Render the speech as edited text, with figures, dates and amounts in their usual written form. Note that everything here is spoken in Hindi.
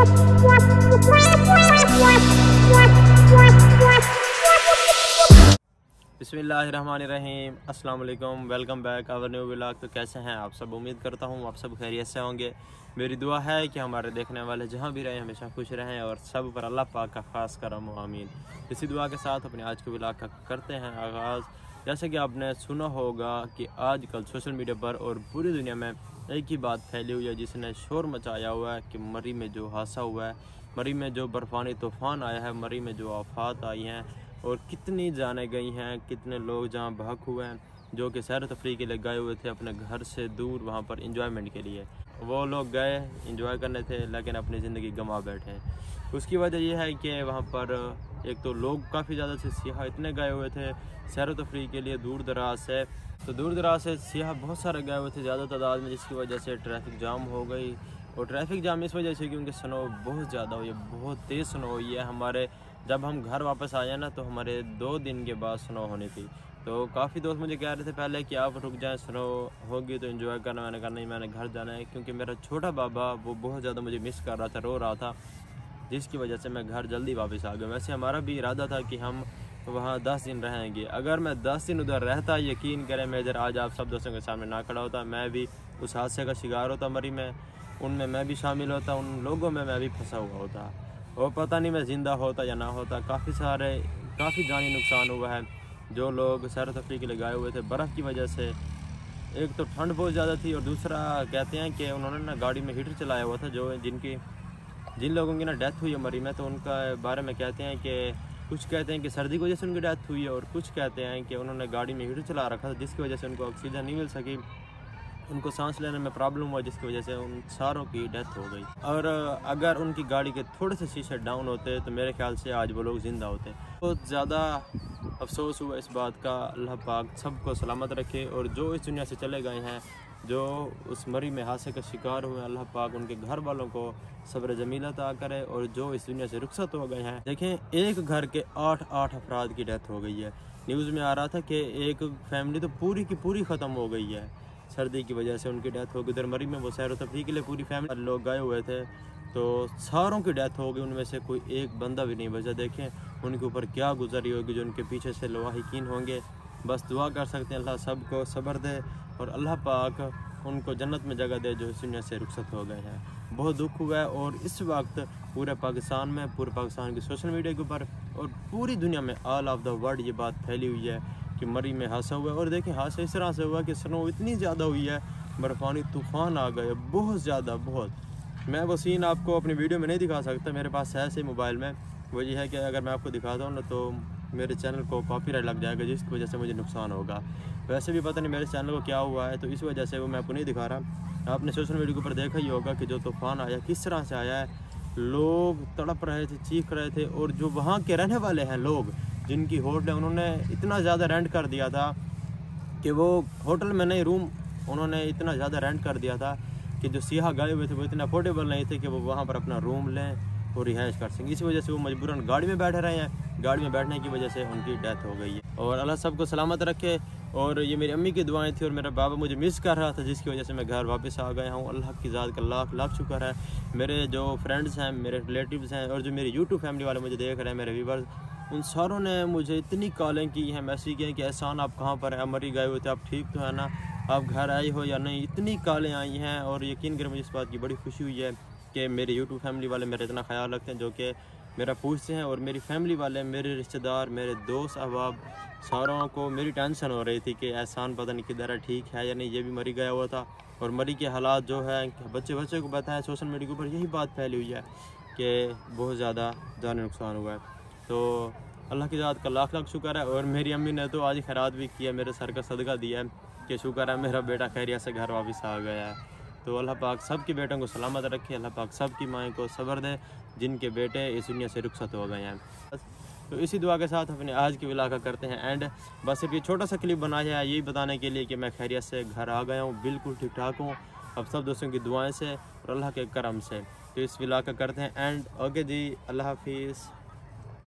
बिस्मिल्लाहिर्रहमानिर्रहीम, अस्सलाम वालेकुम, welcome back our new vlog. तो कैसे हैं आप सब? उम्मीद करता हूँ आप सब खैरियत से होंगे। मेरी दुआ है कि हमारे देखने वाले जहाँ भी रहें हमेशा खुश रहें और सब पर अल्लाह पाक का खास करम हो, आमीन। इसी दुआ के साथ अपने आज के व्लॉग का करते हैं आगाज़। जैसे कि आपने सुना होगा कि आजकल सोशल मीडिया पर और पूरी दुनिया में एक ही बात फैली हुई है जिसने शोर मचाया हुआ है कि मरी में जो हादसा हुआ है, मरी में जो बर्फ़ानी तूफ़ान आया है, मरी में जो आफात आई हैं और कितनी जाने गई हैं, कितने लोग जहाँ बहक हुए हैं जो कि सैर तफरी के लिए गए हुए थे अपने घर से दूर वहाँ पर इंजॉयमेंट के लिए। वो लोग गए इंजॉय करने थे लेकिन अपनी ज़िंदगी गंवा बैठे। उसकी वजह यह है कि वहाँ पर एक तो लोग काफ़ी ज़्यादा से सियाह इतने गए हुए थे सैर तफरी के लिए दूर दराज से, तो दूर दराज से सियाह बहुत सारे गए हुए थे ज़्यादा तादाद में, जिसकी वजह से ट्रैफिक जाम हो गई। और ट्रैफिक जाम इस वजह से क्योंकि स्नो बहुत ज़्यादा हुई है, बहुत तेज़ स्नो हुई है। हमारे जब हम घर वापस आए ना तो हमारे 2 दिन के बाद स्नो होनी थी। तो काफ़ी दोस्त मुझे कह रहे थे पहले कि आप रुक जाएं, स्नो होगी तो एंजॉय करना। मैंने कहा नहीं, मैंने घर जाना है क्योंकि मेरा छोटा बाबा वो बहुत ज़्यादा मुझे मिस कर रहा था, रो रहा था, जिसकी वजह से मैं घर जल्दी वापस आ गया। वैसे हमारा भी इरादा था कि हम वहाँ 10 दिन रहेंगे। अगर मैं 10 दिन उधर रहता, यकीन करें मैं इधर आज आप सब दोस्तों के सामने ना खड़ा होता, मैं भी उस हादसे का शिकार होता मरी में, उनमें मैं भी शामिल होता, उन लोगों में मैं भी फंसा हुआ होता और पता नहीं मैं ज़िंदा होता या ना होता। काफ़ी जानी नुकसान हुआ है। जो लोग सैर तफरी के लिए गए हुए थे बर्फ़ की वजह से, एक तो ठंड बहुत ज़्यादा थी और दूसरा कहते हैं कि उन्होंने ना गाड़ी में हीटर चलाया हुआ था। जिन लोगों की ना डेथ हुई है मरी में, तो उनका बारे में कहते हैं कि कुछ कहते हैं कि सर्दी की वजह से उनकी डेथ हुई है और कुछ कहते हैं कि उन्होंने गाड़ी में हीटर चला रखा था जिसकी वजह से उनको ऑक्सीजन नहीं मिल सकी, उनको सांस लेने में प्रॉब्लम हुआ, जिसकी वजह से उन सारों की डेथ हो गई। और अगर उनकी गाड़ी के थोड़े से शीशे डाउन होते तो मेरे ख्याल से आज वो लोग ज़िंदा होते। बहुत ज़्यादा अफसोस हुआ इस बात का। अल्लाह पाक सबको सलामत रखे और जो इस दुनिया से चले गए हैं, जो उस मरी में हादसे का शिकार हुए, अल्लाह पाक उनके घर वालों को सब्र जमील अता करे। और जो इस दुनिया से रुखसत हो गए हैं, देखें एक घर के 8 अफराद की डेथ हो गई है। न्यूज़ में आ रहा था कि एक फैमिली तो पूरी की पूरी ख़त्म हो गई है, सर्दी की वजह से उनकी डेथ हो गई। उधर मरी में वो सैर तफरी के लिए पूरी फैमिली लोग गए हुए थे, तो सारों की डेथ हो गई, उनमें से कोई एक बंदा भी नहीं बचा। देखें उनके ऊपर क्या गुजरी होगी, जो उनके पीछे से लवाहिकीन होंगे। बस दुआ कर सकते हैं अल्लाह सबको सब्र दे और अल्लाह पाक उनको जन्नत में जगह दे जो इस दुनिया से रुखसत हो गए हैं। बहुत दुख हुआ है और इस वक्त पूरे पाकिस्तान में, पूरे पाकिस्तान की सोशल मीडिया के ऊपर और पूरी दुनिया में, ऑल ऑफ द वर्ल्ड ये बात फैली हुई है कि मरी में हादसा हुआ है। और देखिए हादसा इस तरह से हुआ कि स्नो इतनी ज़्यादा हुई है, बर्फ़ानी तूफ़ान आ गए बहुत ज़्यादा, बहुत। मैं वो सीन आपको अपनी वीडियो में नहीं दिखा सकता, मेरे पास है ऐसे मोबाइल में। वो ये है कि अगर मैं आपको दिखाता हूँ ना तो मेरे चैनल को कॉपीराइट लग जाएगा, जिसकी वजह से मुझे नुकसान होगा। वैसे भी पता नहीं मेरे चैनल को क्या हुआ है, तो इस वजह से वो मैं आपको नहीं दिखा रहा। आपने सोशल मीडिया के ऊपर देखा ही होगा कि जो तूफ़ान आया किस तरह से आया है, लोग तड़प रहे थे, चीख रहे थे। और जो वहाँ के रहने वाले हैं लोग, जिनकी होटल है, उन्होंने इतना ज़्यादा रेंट कर दिया था कि वो होटल में नहीं, रूम उन्होंने इतना ज़्यादा रेंट कर दिया था कि जो सियाह गए हुए थे वो इतना अफोर्डेबल नहीं थे कि वो वहाँ पर अपना रूम लें और रिहाइश कर सकें। इसी वजह से वो मजबूरन गाड़ी में बैठे रहे हैं। गाड़ी में बैठने की वजह से उनकी डेथ हो गई है और अल्लाह सबको सलामत रखे। और ये मेरी अम्मी की दुआएं थी और मेरा बाबा मुझे मिस कर रहा था, जिसकी वजह से मैं घर वापस आ गया हूँ। अल्लाह की ज़ात का लाख लाख शुक्र है। मेरे जो फ्रेंड्स हैं, मेरे रिलेटिव्स हैं और जो मेरी यूट्यूब फैमिली वाले मुझे देख रहे हैं, मेरे व्यूवर्स, उन सारों ने मुझे इतनी कॉलें की हैं, मैसेज किए हैं कि एहसान आप कहाँ पर हैं, मरी गए हुए थे, आप ठीक तो है ना, आप घर आए हो या नहीं। इतनी कॉलें आई हैं और यकीन करें मुझे इस बात की बड़ी खुशी हुई है कि मेरे यूट्यूब फैमिली वाले मेरा इतना ख्याल रखते हैं, जो कि मेरा पूछते हैं। और मेरी फैमिली वाले, मेरे रिश्तेदार, मेरे दोस्त अहबाब, सारों को मेरी टेंशन हो रही थी कि एहसान पता नहीं किधर है, ठीक है या नहीं। ये भी मरी गया हुआ था और मरी के हालात जो है बच्चे को बताया, सोशल मीडिया के ऊपर यही बात फैली हुई है कि बहुत ज़्यादा जान नुकसान हुआ है। तो अल्लाह की ज़ात का लाख लाख शुक्र है। और मेरी अम्मी ने तो आज खैरात भी किया, मेरे सर का सदका दिया है कि शुक्र है मेरा बेटा खैरियत से घर वापस आ गया है। तो अल्लाह पाक सब के बेटों को सलामत रखे, अल्लाह पाक सब की माएँ को सब्र दे जिनके बेटे इस दुनिया से रुखसत हो गए हैं। तो इसी दुआ के साथ अपने आज की व्लॉग का करते हैं एंड। बस सिर्फ ये छोटा सा क्लिप बनाया है यही बताने के लिए कि मैं खैरियत से घर आ गया हूँ, बिल्कुल ठीक ठाक हूँ अब सब दोस्तों की दुआएं से और अल्लाह के करम से। तो इस व्लॉग का करते हैं एंड। ओके जी, अल्लाह हाफिज़।